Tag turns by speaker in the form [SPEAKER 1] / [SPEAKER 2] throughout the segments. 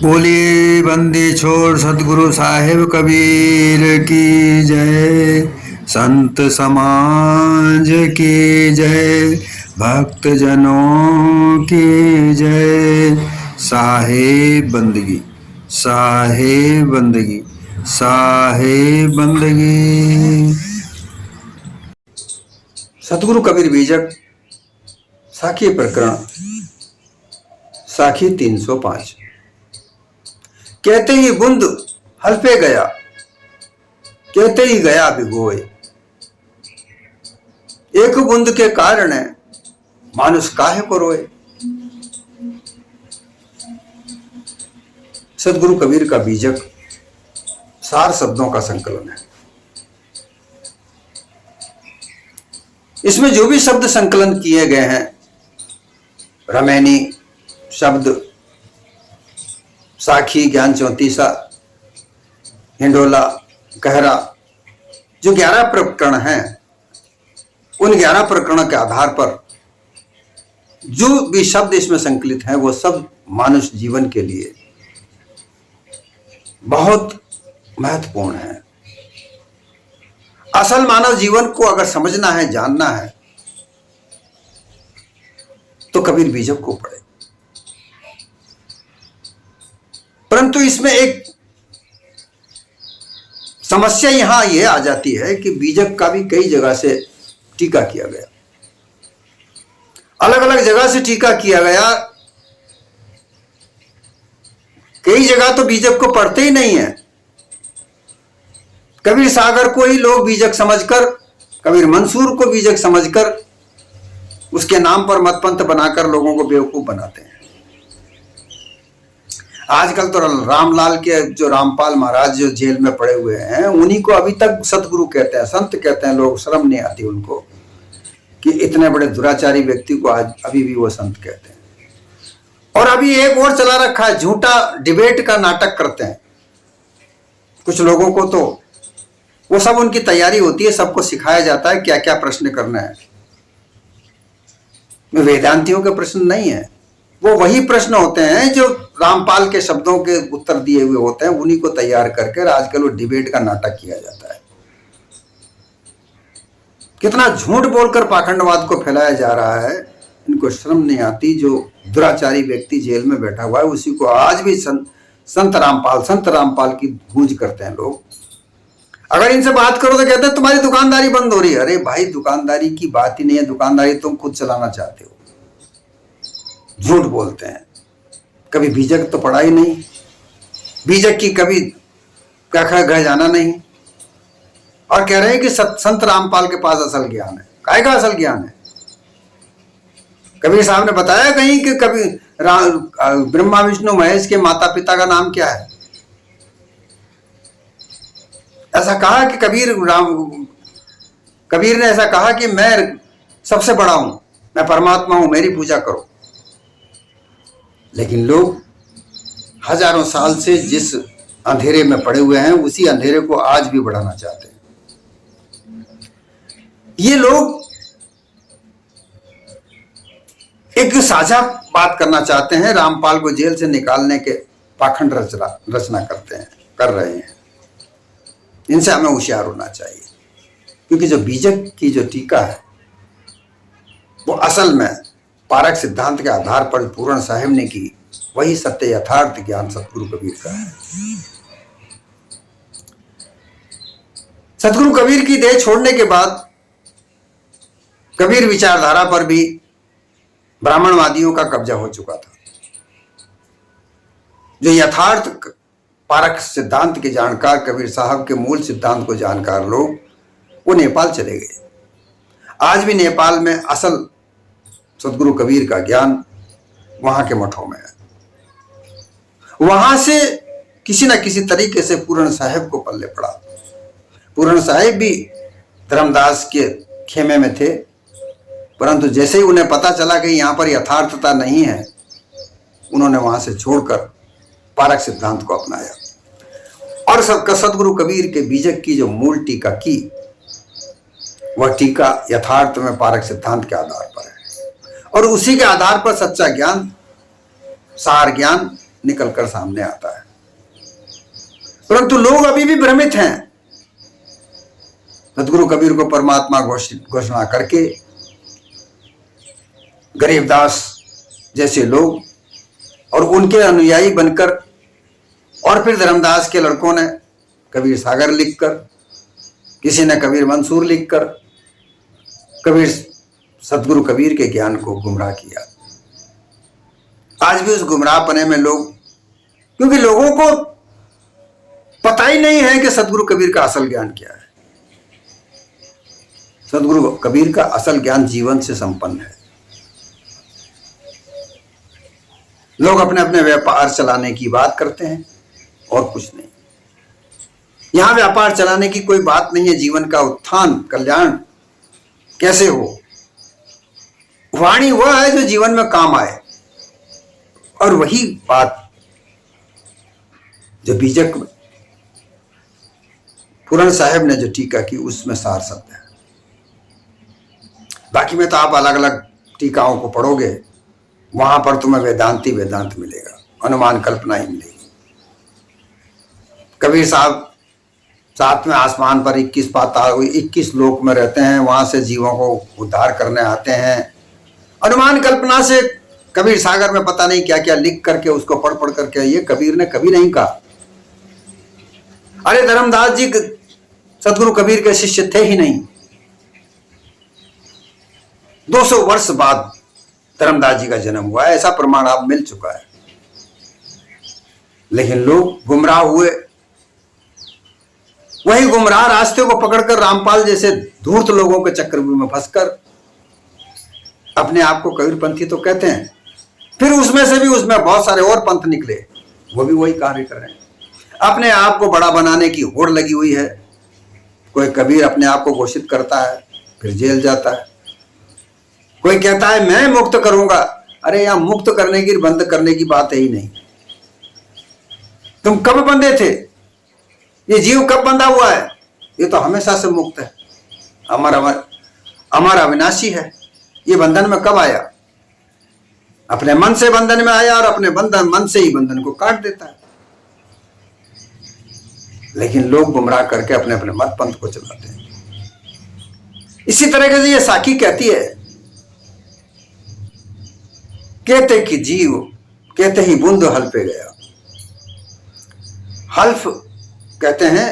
[SPEAKER 1] बोलिए बंदी छोड़ सतगुरु साहिब कबीर की जय। संत समाज की जय। भक्त जनों की जय। साहिब बंदगी, साहिब बंदगी, साहिब बंदगी। सतगुरु कबीर बीजक साखी प्रकरण साखी 305। कहते ही बुंद हल्फे गया, कहते ही गया भिगोए। एक बूंद के कारण मानुष काहे को रोए। सतगुरु कबीर का बीजक सार शब्दों का संकलन है। इसमें जो भी शब्द संकलन किए गए हैं, रमैनी शब्द, साखी, ज्ञान चौतीसा, हिंडोला, कहरा, जो 11 प्रकरण हैं, उन 11 प्रकरणों के आधार पर जो भी शब्द इसमें संकलित हैं वो सब मानुष जीवन के लिए बहुत महत्वपूर्ण है। असल मानव जीवन को अगर समझना है, जानना है, तो कबीर बीजक को पढ़े। परंतु इसमें एक समस्या यहां यह आ जाती है कि बीजक का भी कई जगह से टीका किया गया, अलग अलग जगह से टीका किया गया। कई जगह तो बीजक को पढ़ते ही नहीं है। कबीर सागर को ही लोग बीजक समझकर, कबीर मंसूर को बीजक समझकर उसके नाम पर मतपंथ बनाकर लोगों को बेवकूफ बनाते हैं। आजकल तो रामलाल के जो रामपाल महाराज जो जेल में पड़े हुए हैं, उन्हीं को अभी तक सतगुरु कहते हैं, संत कहते हैं। लोग शर्म नहीं आती उनको कि इतने बड़े दुराचारी व्यक्ति को आज अभी भी वो संत कहते हैं। और अभी एक और चला रखा है, झूठा डिबेट का नाटक करते हैं कुछ लोगों को। तो वो सब उनकी तैयारी होती है, सबको सिखाया जाता है क्या क्या प्रश्न करना है। वेदांतियों के प्रश्न नहीं है, वो वही प्रश्न होते हैं जो रामपाल के शब्दों के उत्तर दिए हुए होते हैं, उन्हीं को तैयार करके आजकल वो डिबेट का नाटक किया जाता है। कितना झूठ बोलकर पाखंडवाद को फैलाया जा रहा है, इनको शर्म नहीं आती। जो दुराचारी व्यक्ति जेल में बैठा हुआ है, उसी को आज भी संत रामपाल की गूंज करते हैं लोग। अगर इनसे बात करो तो कहते हैं तुम्हारी दुकानदारी बंद हो रही है। अरे भाई, दुकानदारी की बात ही नहीं है, दुकानदारी तुम खुद चलाना चाहते हो। झूठ बोलते हैं। कभी बीजक तो पढ़ा ही नहीं, बीजक की कभी कह जाना नहीं, और कह रहे हैं कि संत रामपाल के पास असल ज्ञान है। काय का असल ज्ञान है? कबीर साहब ने बताया कहीं कि कभी ब्रह्मा विष्णु महेश के माता पिता का नाम क्या है? ऐसा कहा कि कबीर ने ऐसा कहा कि मैं सबसे बड़ा हूं, मैं परमात्मा हूं, मेरी पूजा करो। लेकिन लोग हजारों साल से जिस अंधेरे में पड़े हुए हैं, उसी अंधेरे को आज भी बढ़ाना चाहते हैं। ये लोग एक साझा बात करना चाहते हैं, रामपाल को जेल से निकालने के पाखंड रचना कर रहे हैं। इनसे हमें होशियार होना चाहिए, क्योंकि जो बीजक की जो टीका है वो असल में पारक सिद्धांत के आधार पर पूर्ण साहिब ने की, वही सत्य यथार्थ ज्ञान सतगुरु कबीर का है। सतगुरु कबीर की देह छोड़ने के बाद कबीर विचारधारा पर भी ब्राह्मणवादियों का कब्जा हो चुका था। जो यथार्थ पारक सिद्धांत के जानकार, कबीर साहब के मूल सिद्धांत को जानकार लोग, वो नेपाल चले गए। आज भी नेपाल में असल सतगुरु कबीर का ज्ञान वहां के मठों में है। वहां से किसी न किसी तरीके से पूर्ण साहिब को पल्ले पड़ा। पूर्ण साहिब भी धर्मदास के खेमे में थे, परंतु जैसे ही उन्हें पता चला कि यहां पर यथार्थता नहीं है, उन्होंने वहां से छोड़कर पारक सिद्धांत को अपनाया। और सतगुरु कबीर के बीजक की जो मूल टीका की, वह टीका यथार्थ में पारक सिद्धांत के आधार पर है, और उसी के आधार पर सच्चा ज्ञान, सार ज्ञान निकलकर सामने आता है। परंतु लोग अभी भी भ्रमित हैं। सदगुरु कबीर को परमात्मा घोषणा करके गरीबदास जैसे लोग और उनके अनुयायी बनकर, और फिर धर्मदास के लड़कों ने कबीर सागर लिखकर, किसी ने कबीर मंसूर लिखकर कबीर सदगुरु कबीर के ज्ञान को गुमराह किया। आज भी उस गुमराहपने में लोग, क्योंकि लोगों को पता ही नहीं है कि सदगुरु कबीर का असल ज्ञान क्या है। सदगुरु कबीर का असल ज्ञान जीवन से संपन्न है। लोग अपने अपने व्यापार चलाने की बात करते हैं और कुछ नहीं। यहां व्यापार चलाने की कोई बात नहीं है। जीवन का उत्थान कल्याण कैसे हो, वाणी वह है जो जीवन में काम आए, और वही बात जो बीजक पूरण साहब ने जो टीका की उसमें सार सत्य है। बाकी में तो आप अलग अलग टीकाओं को पढ़ोगे, वहां पर तुम्हें वेदांती वेदांत मिलेगा, अनुमान कल्पना ही मिलेगी। कबीर साहब सातवें आसमान पर 21 पाताल 21 लोक में रहते हैं, वहां से जीवों को उद्धार करने आते हैं। अनुमान कल्पना से कबीर सागर में पता नहीं क्या क्या लिख करके उसको पढ़ पढ़ करके, ये कबीर ने कभी नहीं कहा। अरे धर्मदास जी सदगुरु कबीर के शिष्य थे ही नहीं। 200 वर्ष बाद धर्मदास जी का जन्म हुआ है, ऐसा प्रमाण अब मिल चुका है। लेकिन लोग गुमराह हुए, वही गुमराह रास्ते को पकड़कर रामपाल जैसे धूर्त लोगों के चक्रव्यूह में फंसकर अपने आप को कबीरपंथी तो कहते हैं, फिर उसमें से भी उसमें बहुत सारे और पंथ निकले, वो भी वही कार्य कर रहे हैं। अपने आप को बड़ा बनाने की होड़ लगी हुई है। कोई कबीर अपने आप को घोषित करता है, फिर जेल जाता है। कोई कहता है मैं मुक्त करूंगा। अरे यहां मुक्त करने की बंद करने की बात है ही नहीं। तुम कब बंधे थे? ये जीव कब बंधा हुआ है? ये तो हमेशा से मुक्त है, हमारा अविनाशी है। ये बंधन में कब आया? अपने मन से बंधन में आया, और अपने बंधन मन से ही बंधन को काट देता है। लेकिन लोग गुमराह करके अपने अपने मत पंथ को चलाते हैं। इसी तरह से ये साखी कहती है, कहते कि जीव कहते ही बूंद हल पे गया। हल्फ कहते हैं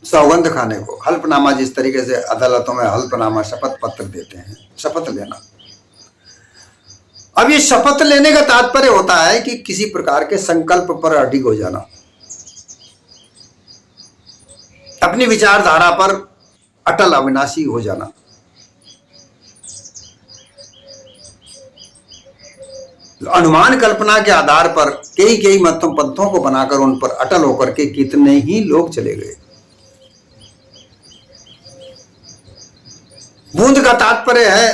[SPEAKER 1] सौगंध खाने को। हल्फनामा जिस तरीके से अदालतों में हल्फनामा शपथ पत्र देते हैं, शपथ लेना। अब ये शपथ लेने का तात्पर्य होता है कि किसी प्रकार के संकल्प पर अडिग हो जाना, अपनी विचारधारा पर अटल अविनाशी हो जाना। अनुमान कल्पना के आधार पर कई मतों पंथों को बनाकर उन पर अटल होकर के कितने ही लोग चले गए। बूंद का तात्पर्य है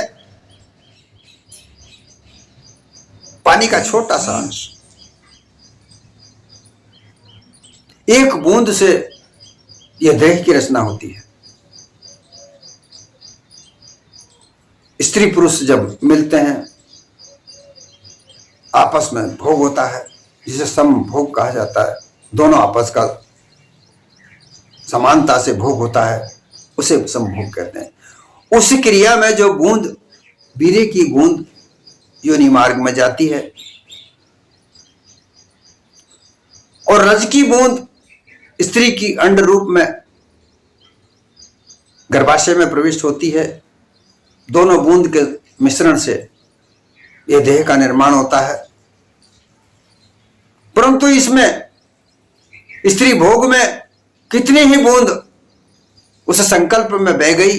[SPEAKER 1] पानी का छोटा सा अंश। एक बूंद से यह देह की रचना होती है। स्त्री पुरुष जब मिलते हैं, आपस में भोग होता है, जिसे समभोग कहा जाता है। दोनों आपस का समानता से भोग होता है, उसे समभोग कहते हैं। उस क्रिया में जो बूंद, वीर्य की बूंद योनि मार्ग में जाती है, और रज की बूंद स्त्री की अंड रूप में गर्भाशय में प्रविष्ट होती है। दोनों बूंद के मिश्रण से यह देह का निर्माण होता है। परंतु इसमें स्त्री भोग में कितनी ही बूंद उस संकल्प में बह गई,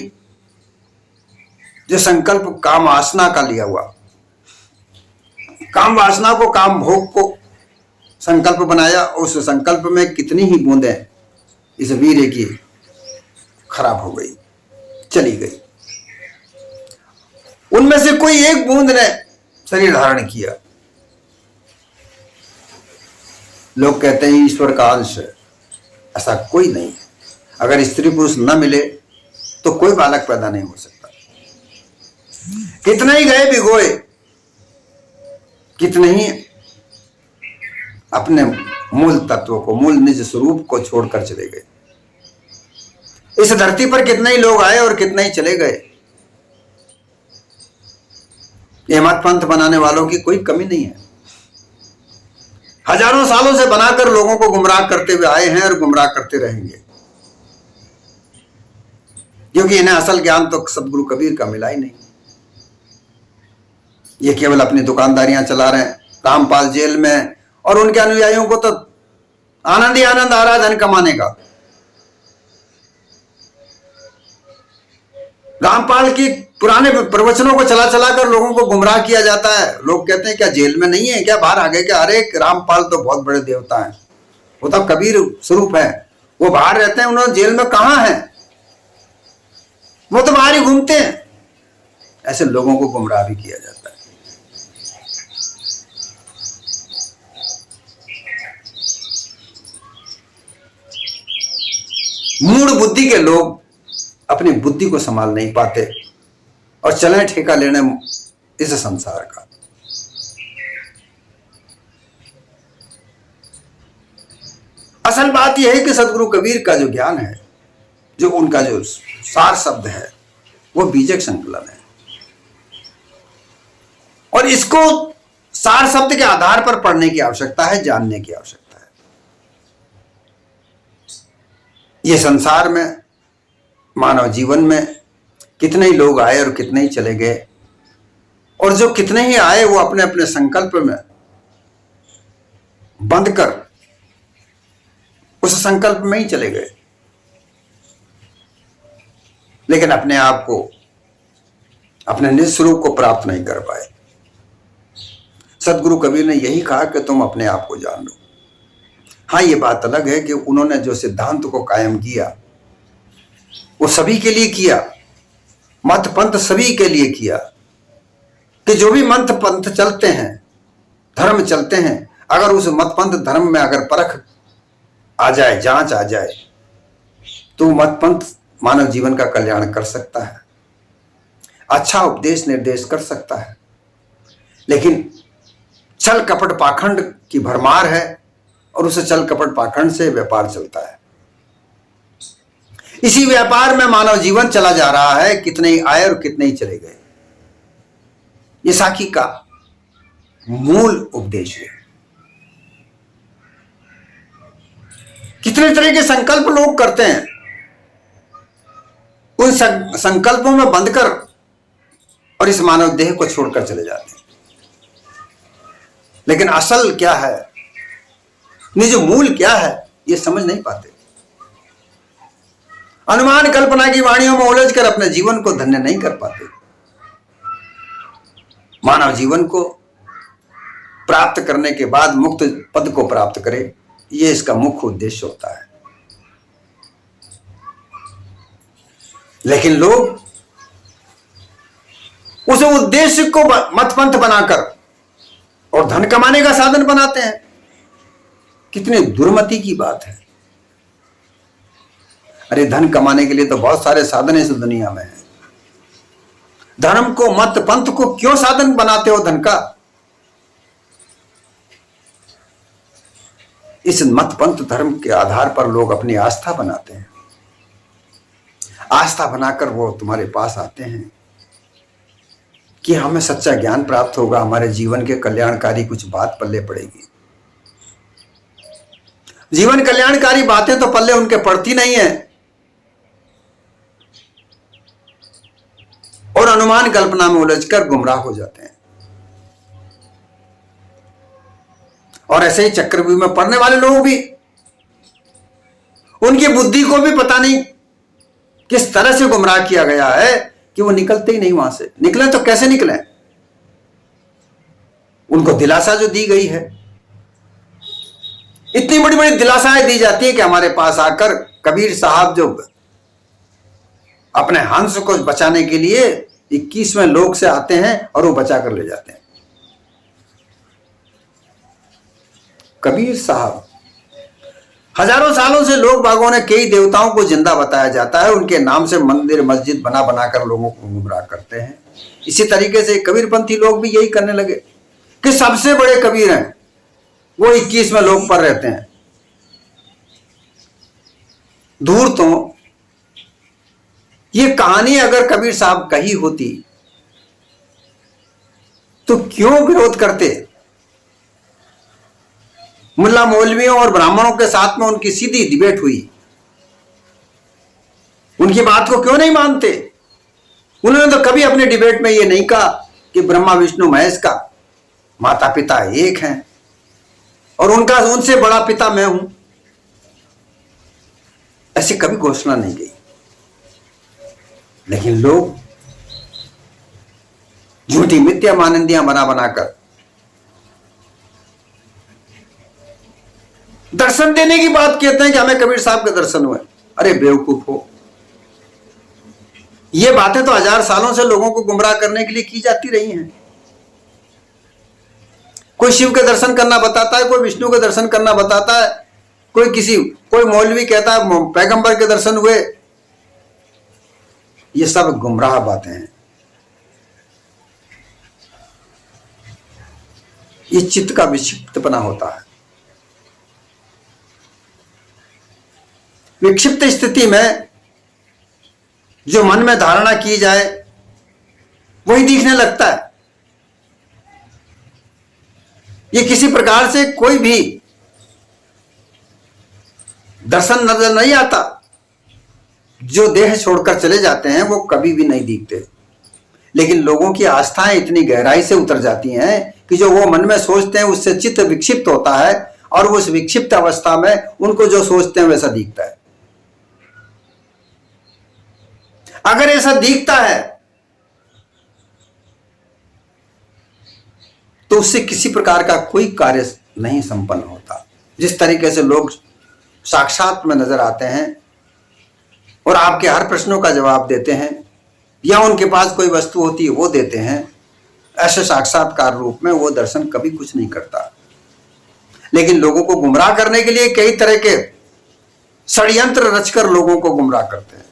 [SPEAKER 1] जो संकल्प काम वासना का लिया हुआ। काम वासना को, काम भोग को संकल्प बनाया, उस संकल्प में कितनी ही बूंदें इस वीर्य की खराब हो गई, चली गई। उनमें से कोई एक बूंद ने शरीर धारण किया। लोग कहते हैं ईश्वर का अंश है, ऐसा कोई नहीं है। अगर स्त्री पुरुष न मिले तो कोई बालक पैदा नहीं हो सकता। कितने ही गए भिगोए, कितने ही अपने मूल तत्व को, मूल निज स्वरूप को छोड़कर चले गए। इस धरती पर कितने ही लोग आए और कितने ही चले गए। ये मत पंथ बनाने वालों की कोई कमी नहीं है। हजारों सालों से बनाकर लोगों को गुमराह करते हुए आए हैं और गुमराह करते रहेंगे, क्योंकि इन्हें असल ज्ञान तो सदगुरु कबीर का मिला ही नहीं। ये केवल अपनी दुकानदारियां चला रहे हैं। रामपाल जेल में और उनके अनुयायियों को तो आनंद ही आनंद आ रहा है धन कमाने का। रामपाल की पुराने प्रवचनों को चला चला कर लोगों को गुमराह किया जाता है। लोग कहते हैं क्या जेल में नहीं है, क्या बाहर आ गए क्या? अरे रामपाल तो बहुत बड़े देवता हैं, वो तो कबीर स्वरूप है, वो बाहर रहते हैं, उन्होंने जेल में कहां है, वो तो बाहर ही घूमते हैं। ऐसे लोगों को गुमराह भी किया जाता है। मूढ़ बुद्धि के लोग अपनी बुद्धि को संभाल नहीं पाते और चले ठेका लेने इस संसार का। असल बात यह है कि सदगुरु कबीर का जो ज्ञान है, जो उनका जो सार शब्द है, वो बीजक संकलन है और इसको सार शब्द के आधार पर पढ़ने की आवश्यकता है, जानने की आवश्यकता है। ये संसार में, मानव जीवन में कितने ही लोग आए और कितने ही चले गए, और जो कितने ही आए वो अपने अपने संकल्प में बंध कर उस संकल्प में ही चले गए, लेकिन अपने आप को, अपने निज स्वरूप को प्राप्त नहीं कर पाए। सदगुरु कबीर ने यही कहा कि तुम अपने आप को जान लो। हाँ, ये बात अलग है कि उन्होंने जो सिद्धांत को कायम किया वो सभी के लिए किया, मत पंथ सभी के लिए किया, कि जो भी मत पंथ चलते हैं, धर्म चलते हैं, अगर उस मत पंथ धर्म में अगर परख आ जाए, जांच आ जाए, तो मत पंथ मानव जीवन का कल्याण कर सकता है, अच्छा उपदेश निर्देश कर सकता है। लेकिन छल कपट पाखंड की भरमार है और उस छल कपट पाखंड से व्यापार चलता है। इसी व्यापार में मानव जीवन चला जा रहा है, कितने ही आए और कितने ही चले गए। ये साखी का मूल उपदेश है। कितने तरह के संकल्प लोग करते हैं, उन संकल्पों में बंधकर और इस मानव देह को छोड़कर चले जाते हैं। लेकिन असल क्या है, निज मूल क्या है, ये समझ नहीं पाते। अनुमान कल्पना की वाणियों में उलझकर अपने जीवन को धन्य नहीं कर पाते। मानव जीवन को प्राप्त करने के बाद मुक्त पद को प्राप्त करे, यह इसका मुख्य उद्देश्य होता है। लेकिन लोग उस उद्देश्य को मतपंथ बनाकर और धन कमाने का साधन बनाते हैं। कितनी दुर्मति की बात है। अरे धन कमाने के लिए तो बहुत सारे साधन इस दुनिया में हैं। धर्म को, मत पंथ को क्यों साधन बनाते हो धन का? इस मत पंथ धर्म के आधार पर लोग अपनी आस्था बनाते हैं। आस्था बनाकर वो तुम्हारे पास आते हैं कि हमें सच्चा ज्ञान प्राप्त होगा, हमारे जीवन के कल्याणकारी कुछ बात पल्ले पड़ेगी। जीवन कल्याणकारी बातें तो पल्ले उनके पड़ती नहीं है और अनुमान कल्पना में उलझकर गुमराह हो जाते हैं। और ऐसे ही चक्रव्यूह में पड़ने वाले लोग भी, उनकी बुद्धि को भी पता नहीं किस तरह से गुमराह किया गया है कि वो निकलते ही नहीं वहां से। निकले तो कैसे निकले? उनको दिलासा जो दी गई है, इतनी बड़ी बड़ी दिलासाएं दी जाती है कि हमारे पास आकर कबीर साहब जो अपने हंस को बचाने के लिए 21वें लोक से आते हैं और वो बचा कर ले जाते हैं। कबीर साहब, हजारों सालों से लोग बागों ने कई देवताओं को जिंदा बताया जाता है, उनके नाम से मंदिर मस्जिद बना बनाकर लोगों को गुमराह करते हैं। इसी तरीके से कबीरपंथी लोग भी यही करने लगे कि सबसे बड़े कबीर हैं, वो 21 में लोग पर रहते हैं। दूर तो ये कहानी अगर कबीर साहब कही होती तो क्यों विरोध करते? मुल्ला मौलवियों और ब्राह्मणों के साथ में उनकी सीधी डिबेट हुई, उनकी बात को क्यों नहीं मानते? उन्होंने तो कभी अपने डिबेट में ये नहीं कहा कि ब्रह्मा विष्णु महेश का माता पिता एक हैं और उनका उनसे बड़ा पिता मैं हूं, ऐसी कभी घोषणा नहीं की। लेकिन लोग झूठी मिथ्या मानंदियां बना बनाकर दर्शन देने की बात कहते हैं कि हमें कबीर साहब के दर्शन हुए। अरे बेवकूफ हो, ये बातें तो 1000 सालों से लोगों को गुमराह करने के लिए की जाती रही हैं। कोई शिव के दर्शन करना बताता है, कोई विष्णु के दर्शन करना बताता है, कोई मौलवी कहता है पैगंबर के दर्शन हुए। ये सब गुमराह बातें हैं। ये चित्त का विक्षिप्तपना होता है। विक्षिप्त स्थिति में जो मन में धारणा की जाए वही दिखने लगता है। ये किसी प्रकार से कोई भी दर्शन नजर नहीं आता। जो देह छोड़कर चले जाते हैं वो कभी भी नहीं दिखते, लेकिन लोगों की आस्थाएं इतनी गहराई से उतर जाती हैं कि जो वो मन में सोचते हैं उससे चित्त विक्षिप्त होता है और उस विक्षिप्त अवस्था में उनको जो सोचते हैं वैसा दिखता है। अगर ऐसा दिखता है तो उससे किसी प्रकार का कोई कार्य नहीं संपन्न होता। जिस तरीके से लोग साक्षात में नजर आते हैं और आपके हर प्रश्नों का जवाब देते हैं या उनके पास कोई वस्तु होती है वो देते हैं, ऐसे साक्षात्कार रूप में वो दर्शन कभी कुछ नहीं करता। लेकिन लोगों को गुमराह करने के लिए कई तरह के षड्यंत्र रचकर लोगों को गुमराह करते हैं।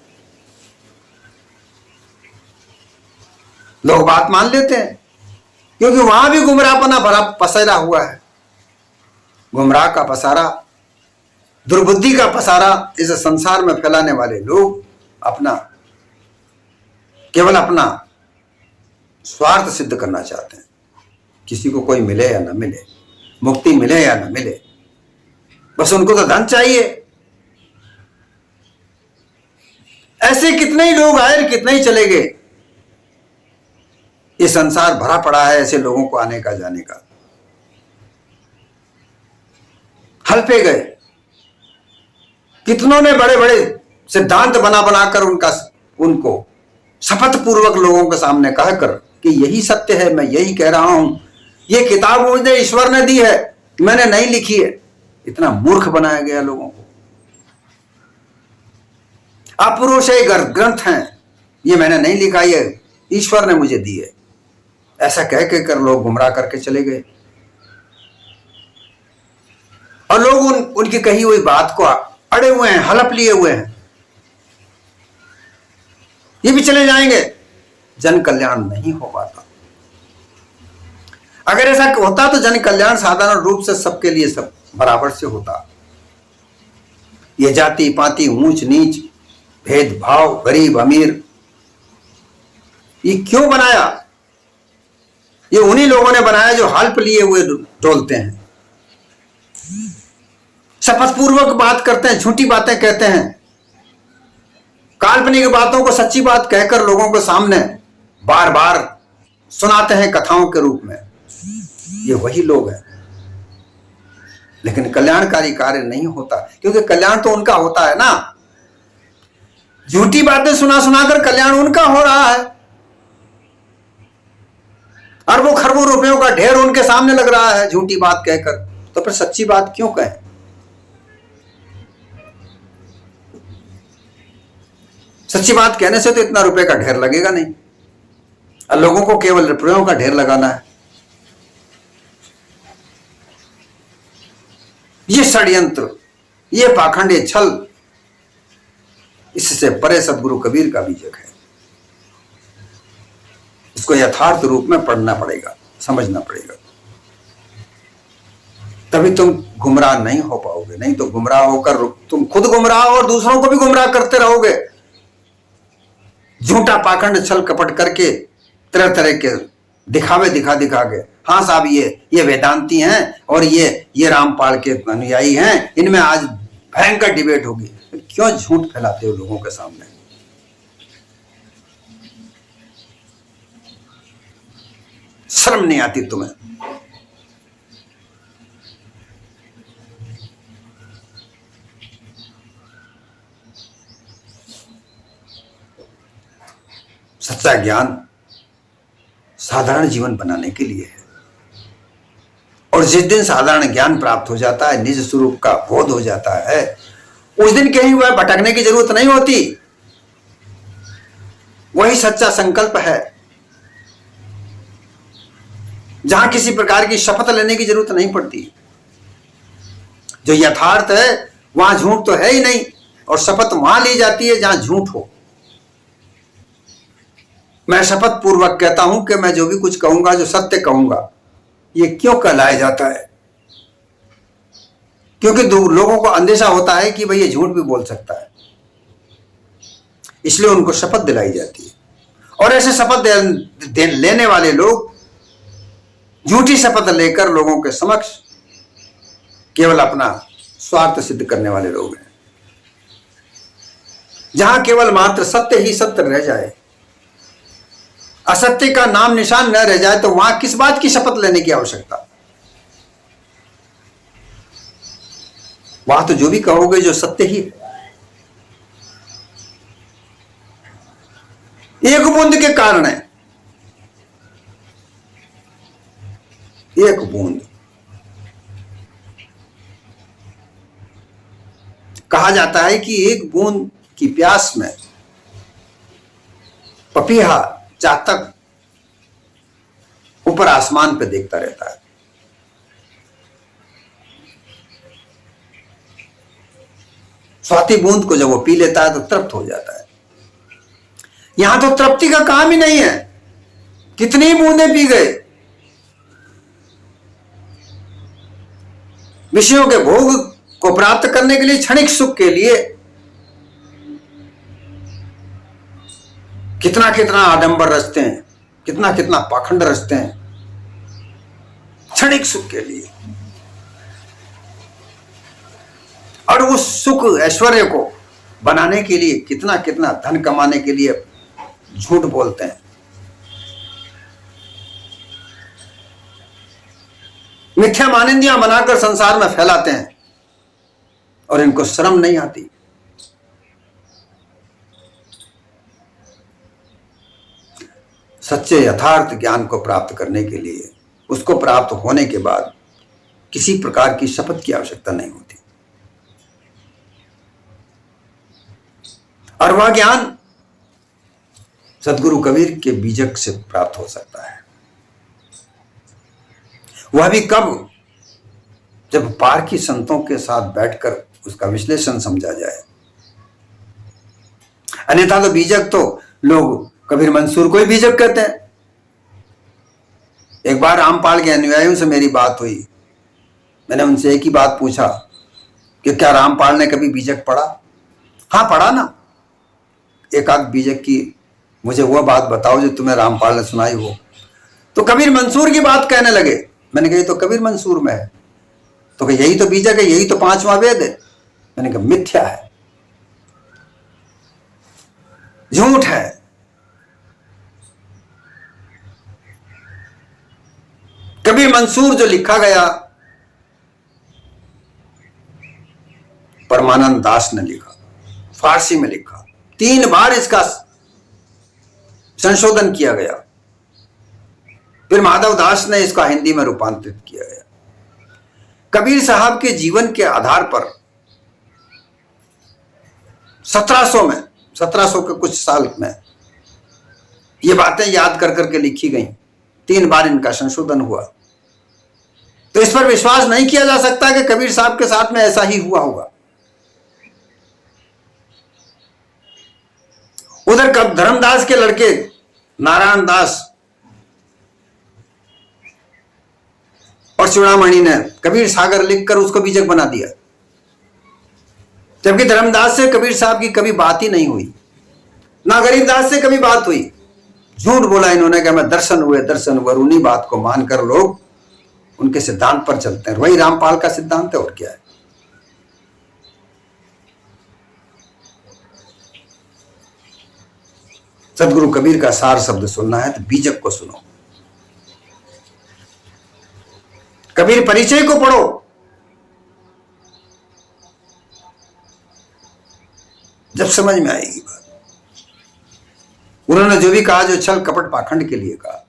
[SPEAKER 1] लोग बात मान लेते हैं क्योंकि वहां भी गुमराहपना भरा पसरा हुआ है। गुमराह का पसारा, दुर्बुद्धि का पसारा इस संसार में फैलाने वाले लोग केवल अपना स्वार्थ सिद्ध करना चाहते हैं। किसी को कोई मिले या ना मिले, मुक्ति मिले या ना मिले, बस उनको तो धन चाहिए। ऐसे कितने ही लोग आए, कितने ही चले गए। ये संसार भरा पड़ा है ऐसे लोगों को आने का जाने का। हल पे गए, कितनों ने बड़े बड़े सिद्धांत बना बनाकर उनको शपथ पूर्वक लोगों के सामने कहकर कि यही सत्य है, मैं यही कह रहा हूं, ये किताब मुझे ईश्वर ने दी है, मैंने नहीं लिखी है। इतना मूर्ख बनाया गया लोगों को। अपरुष ग्रंथ हैं, ये मैंने नहीं लिखा, ये ईश्वर ने मुझे दी है, ऐसा कह के कर लोग गुमराह करके चले गए। और लोग उनकी कही हुई बात को अड़े हुए हैं, हलफ लिए हुए हैं। ये भी चले जाएंगे, जन कल्याण नहीं हो पाता। अगर ऐसा होता तो जन कल्याण साधारण रूप से सबके लिए सब बराबर से होता। ये जाति पाति, ऊंच नीच, भेदभाव, गरीब अमीर, ये क्यों बनाया? ये उन्हीं लोगों ने बनाया जो हल्प लिए हुए डोलते हैं, शपथ पूर्वक बात करते हैं, झूठी बातें कहते हैं, काल्पनिक बातों को सच्ची बात कहकर लोगों के सामने बार बार सुनाते हैं कथाओं के रूप में। ये वही लोग हैं। लेकिन कल्याणकारी कार्य नहीं होता, क्योंकि कल्याण तो उनका होता है ना। झूठी बातें सुना सुनाकर कल्याण उनका हो रहा है। अरबों खरबों रुपयों का ढेर उनके सामने लग रहा है झूठी बात कहकर, तो फिर सच्ची बात क्यों कहें? सच्ची बात कहने से तो इतना रुपए का ढेर लगेगा नहीं, और लोगों को केवल रुपयों का ढेर लगाना है। ये षड्यंत्र, ये पाखंड, ये छल, इससे परे सदगुरु कबीर का बीजक है। इसको यथार्थ रूप में पढ़ना पड़ेगा, समझना पड़ेगा। तभी तुम गुमराह नहीं हो पाओगे। नहीं तो गुमराह होकर तुम खुद गुमराह और दूसरों को भी गुमराह करते रहोगे, झूठा पाखंड छल कपट करके, तरह तरह के दिखावे दिखा दिखा के। हाँ साहब, ये वेदांती हैं और ये रामपाल के अनुयायी हैं, इनमें आज भयंकर डिबेट होगी। क्यों झूठ फैलाते हो लोगों के सामने? शर्म नहीं आती तुम्हें? सच्चा ज्ञान साधारण जीवन बनाने के लिए है, और जिस दिन साधारण ज्ञान प्राप्त हो जाता है, निज स्वरूप का बोध हो जाता है, उस दिन कहीं वह भटकने की जरूरत नहीं होती। वही सच्चा संकल्प है, जहां किसी प्रकार की शपथ लेने की जरूरत नहीं पड़ती। जो यथार्थ है वहां झूठ तो है ही नहीं, और शपथ वहां ली जाती है जहां झूठ हो। मैं शपथ पूर्वक कहता हूं कि मैं जो भी कुछ कहूंगा, जो सत्य कहूंगा, ये क्यों कहलाया जाता है? क्योंकि लोगों को अंदेशा होता है कि भाई ये झूठ भी बोल सकता है, इसलिए उनको शपथ दिलाई जाती है। और ऐसे शपथ लेने वाले लोग झूठी शपथ लेकर लोगों के समक्ष केवल अपना स्वार्थ सिद्ध करने वाले लोग हैं। जहां केवल मात्र सत्य ही सत्य रह जाए, असत्य का नाम निशान न रह जाए, तो वहां किस बात की शपथ लेने की आवश्यकता? वहां तो जो भी कहोगे जो सत्य ही है। एक बूंद के कारण है, एक बूंद। कहा जाता है कि एक बूंद की प्यास में पपीहा चातक ऊपर आसमान पे देखता रहता है। स्वाति बूंद को जब वो पी लेता है तो तृप्त हो जाता है। यहां तो तृप्ति का काम ही नहीं है, कितनी बूंदें पी गए। विषयों के भोग को प्राप्त करने के लिए, क्षणिक सुख के लिए कितना कितना आडंबर रचते हैं, कितना कितना पाखंड रचते हैं क्षणिक सुख के लिए। और उस सुख ऐश्वर्य को बनाने के लिए कितना कितना धन कमाने के लिए झूठ बोलते हैं, मिथ्या मानिंदियां बनाकर संसार में फैलाते हैं, और इनको शर्म नहीं आती। सच्चे यथार्थ ज्ञान को प्राप्त करने के लिए, उसको प्राप्त होने के बाद किसी प्रकार की शपथ की आवश्यकता नहीं होती। और वह ज्ञान सदगुरु कबीर के बीजक से प्राप्त हो सकता है। वह भी कब? जब पारखी संतों के साथ बैठकर उसका विश्लेषण समझा जाए। अन्यथा तो बीजक तो लोग कबीर मंसूर को ही बीजक कहते हैं। एक बार रामपाल के अनुयायियों से मेरी बात हुई। मैंने उनसे एक ही बात पूछा कि क्या रामपाल ने कभी बीजक पढ़ा? हाँ पढ़ा ना। एक आध बीजक की मुझे वह बात बताओ जो तुम्हें रामपाल ने सुनाई हो। तो कबीर मंसूर की बात कहने लगे। मैंने कहा तो कबीर मंसूर में है। तो यही तो बीजक है, यही तो पांचवा वेद है। मैंने कहा मिथ्या है, झूठ है। कबीर मंसूर जो लिखा गया, परमानंद दास ने लिखा, फारसी में लिखा। 3 बार इसका संशोधन किया गया, फिर माधव दास ने इसका हिंदी में रूपांतरित किया गया। कबीर साहब के जीवन के आधार पर 1700 के कुछ साल में ये बातें याद कर करके लिखी गई। 3 बार इनका संशोधन हुआ। तो इस पर विश्वास नहीं किया जा सकता कि कबीर साहब के साथ में ऐसा ही हुआ होगा। उधर कब धर्मदास के लड़के नारायण दास और चूड़ामणि ने कबीर सागर लिखकर उसको बीजक बना दिया, जबकि धर्मदास से कबीर साहब की कभी बात ही नहीं हुई, ना गरीबदास से कभी बात हुई। झूठ बोला इन्होंने कि हमें दर्शन हुए और उन्हीं बात को मानकर लोग उनके सिद्धांत पर चलते हैं। वही रामपाल का सिद्धांत है, और क्या है। सदगुरु कबीर का सार शब्द सुनना है तो बीजक को सुनो, कबीर परिचय को पढ़ो। जब समझ में आएगी बात। उन्होंने जो भी कहा, जो छल कपट पाखंड के लिए कहा,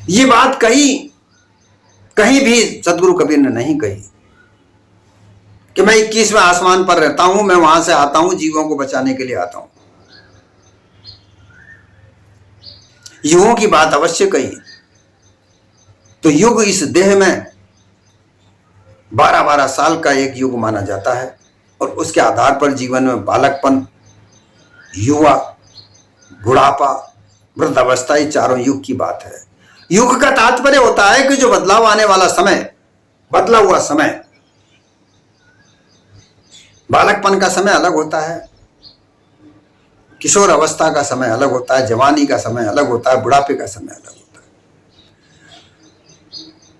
[SPEAKER 1] ये बात कहीं भी सदगुरु कबीर ने नहीं कही कि मैं 21वें आसमान पर रहता हूं, मैं वहां से आता हूं, जीवों को बचाने के लिए आता हूं। युगों की बात अवश्य कही। तो युग इस देह में 12-12 साल का एक युग माना जाता है, और उसके आधार पर जीवन में बालकपन, युवा, बुढ़ापा, वृद्धावस्था, ये चारों युग की बात है। युग का तात्पर्य होता है कि जो बदलाव आने वाला समय, बदला हुआ समय। बालकपन का समय अलग होता है, किशोर अवस्था का समय अलग होता है, जवानी का समय अलग होता है, बुढ़ापे का समय अलग होता है।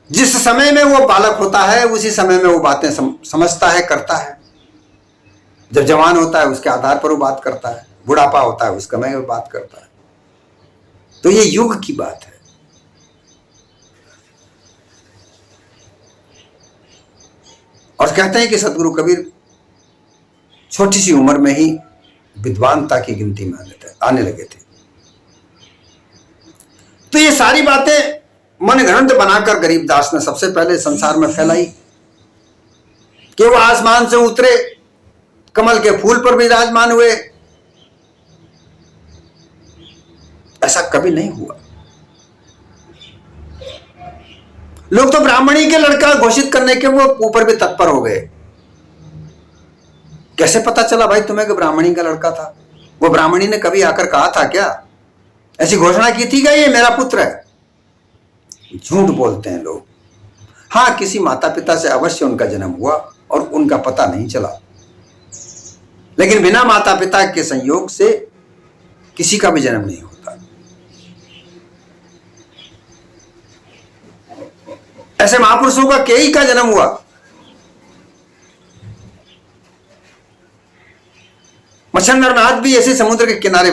[SPEAKER 1] जिस समय में वो बालक होता है उसी समय में वो बातें समझता है, करता है। जब जवान होता है उसके आधार पर वो बात करता है, बुढ़ापा होता है उस समय वो बात करता है। तो ये युग की बात है। और कहते हैं कि सदगुरु कबीर छोटी सी उम्र में ही विद्वानता की गिनती में आने लगे थे। तो ये सारी बातें मन घड़ंत बनाकर गरीबदास ने सबसे पहले संसार में फैलाई कि वो आसमान से उतरे, कमल के फूल पर विराजमान हुए। ऐसा कभी नहीं हुआ। लोग तो ब्राह्मणी के लड़का घोषित करने के वो ऊपर भी तत्पर हो गए। कैसे पता चला भाई तुम्हें कि ब्राह्मणी का लड़का था? वो ब्राह्मणी ने कभी आकर कहा था क्या? ऐसी घोषणा की थी क्या ये मेरा पुत्र है? झूठ बोलते हैं लोग। हाँ, किसी माता पिता से अवश्य उनका जन्म हुआ और उनका पता नहीं चला, लेकिन बिना माता पिता के संयोग से किसी का भी जन्म नहीं होता। ऐसे महापुरुषों का कई का जन्म हुआ। मच्छंद्रनाथ भी ऐसे समुद्र के किनारे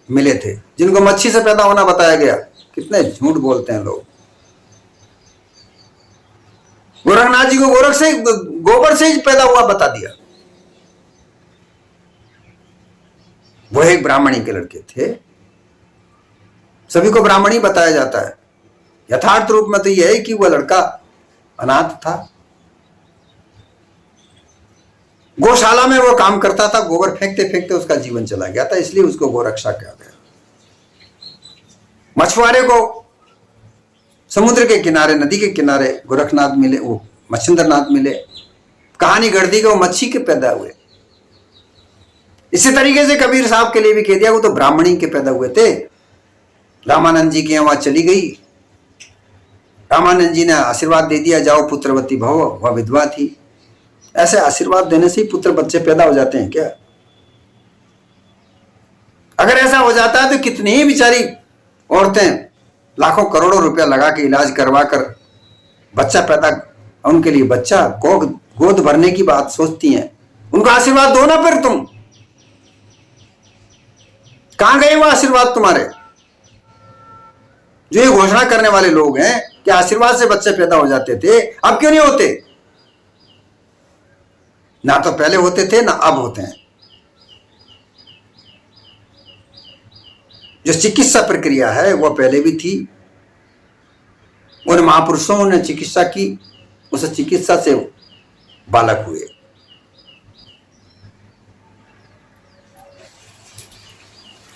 [SPEAKER 1] मिले थे जिनको मच्छी से पैदा होना बताया गया। कितने झूठ बोलते हैं लोग। गोरखनाथ जी को गोबर से ही पैदा हुआ बता दिया। वो एक ब्राह्मणी के लड़के थे। सभी को ब्राह्मणी बताया जाता है। यथार्थ रूप में तो यह है कि वह लड़का अनाथ था। गौशाला में वो काम करता था, गोबर फेंकते फेंकते उसका जीवन चला गया था, इसलिए उसको गोरक्षा कहा गया। मछुआरे को समुद्र के किनारे, नदी के किनारे गोरखनाथ मिले, वो मच्छिंद्रनाथ मिले। कहानी गढ़ दी कि वो मच्छी के पैदा हुए। इसी तरीके से कबीर साहब के लिए भी कह दिया वो तो ब्राह्मणी के पैदा हुए थे। रामानंद जी के वहां चली गई। रामानंद जी ने आशीर्वाद दे दिया, जाओ पुत्रवती भव। वह विधवा थी। ऐसे आशीर्वाद देने से ही पुत्र बच्चे पैदा हो जाते हैं क्या? अगर ऐसा हो जाता है तो कितनी ही बेचारी औरतें लाखों करोड़ों रुपया लगा के इलाज करवा कर बच्चा पैदा, उनके लिए बच्चा गोद भरने की बात सोचती हैं। उनको आशीर्वाद दो ना। फिर तुम कहां गए वो आशीर्वाद तुम्हारे? जो ये घोषणा करने वाले लोग हैं कि आशीर्वाद से बच्चे पैदा हो जाते थे, अब क्यों नहीं होते? ना तो पहले होते थे ना अब होते हैं। जो चिकित्सा प्रक्रिया है वह पहले भी थी। उन महापुरुषों ने चिकित्सा की, उस चिकित्सा से बालक हुए।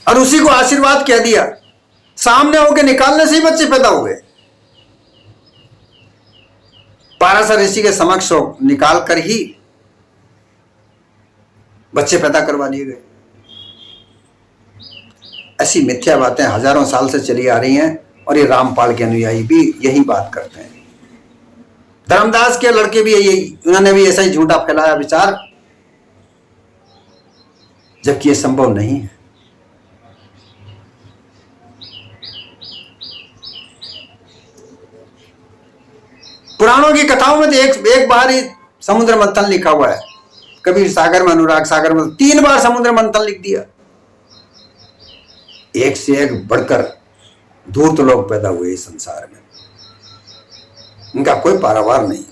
[SPEAKER 1] और उसी को आशीर्वाद कह दिया। सामने होके निकालने से ही बच्चे पैदा हुए। पाराशर ऋषि के समक्ष निकाल कर ही बच्चे पैदा करवा दिए गए। ऐसी मिथ्या बातें हजारों साल से चली आ रही हैं और ये रामपाल के अनुयायी भी यही बात करते हैं। धर्मदास के लड़के भी यही, उन्होंने भी ऐसा ही झूठा फैलाया विचार, जबकि ये संभव नहीं है। पुराणों की कथाओं में तो एक बार ही समुद्र मंथन लिखा हुआ है। कबीर सागर में, अनुराग सागर में 3 बार समुद्र मंथन लिख दिया। एक से एक बढ़कर धूर्त लोग पैदा हुए इस संसार में, इनका कोई पारावार नहीं।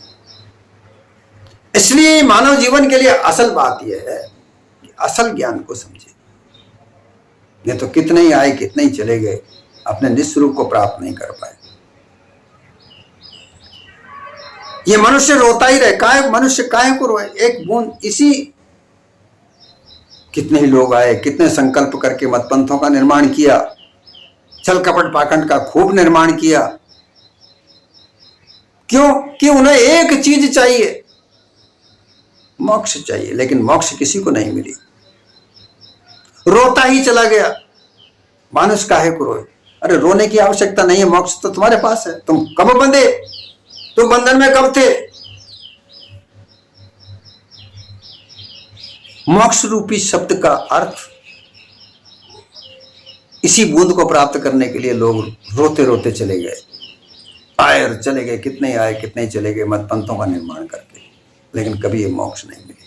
[SPEAKER 1] इसलिए मानव जीवन के लिए असल बात यह है कि असल ज्ञान को समझे। नहीं तो कितने ही आए कितने ही चले गए, अपने निस्वरूप को प्राप्त नहीं कर पाए। ये मनुष्य रोता ही रहे, मनुष्य काहे को रोए? एक बूंद इसी, कितने ही लोग आए, कितने संकल्प करके मतपंथों का निर्माण किया, छल कपट पाखंड का खूब निर्माण किया। क्यों? कि उन्हें एक चीज चाहिए, मोक्ष चाहिए, लेकिन मोक्ष किसी को नहीं मिली। रोता ही चला गया। मानुष काहे को रोए? अरे रोने की आवश्यकता नहीं है, मोक्ष तो तुम्हारे पास है। तुम कब बंधे? तुम बंधन में कब थे? मोक्ष रूपी शब्द का अर्थ, इसी बूंद को प्राप्त करने के लिए लोग रोते रोते चले गए, आए और चले गए, कितने आए कितने चले गए मतपंथों का निर्माण करके, लेकिन कभी ये मोक्ष नहीं मिले।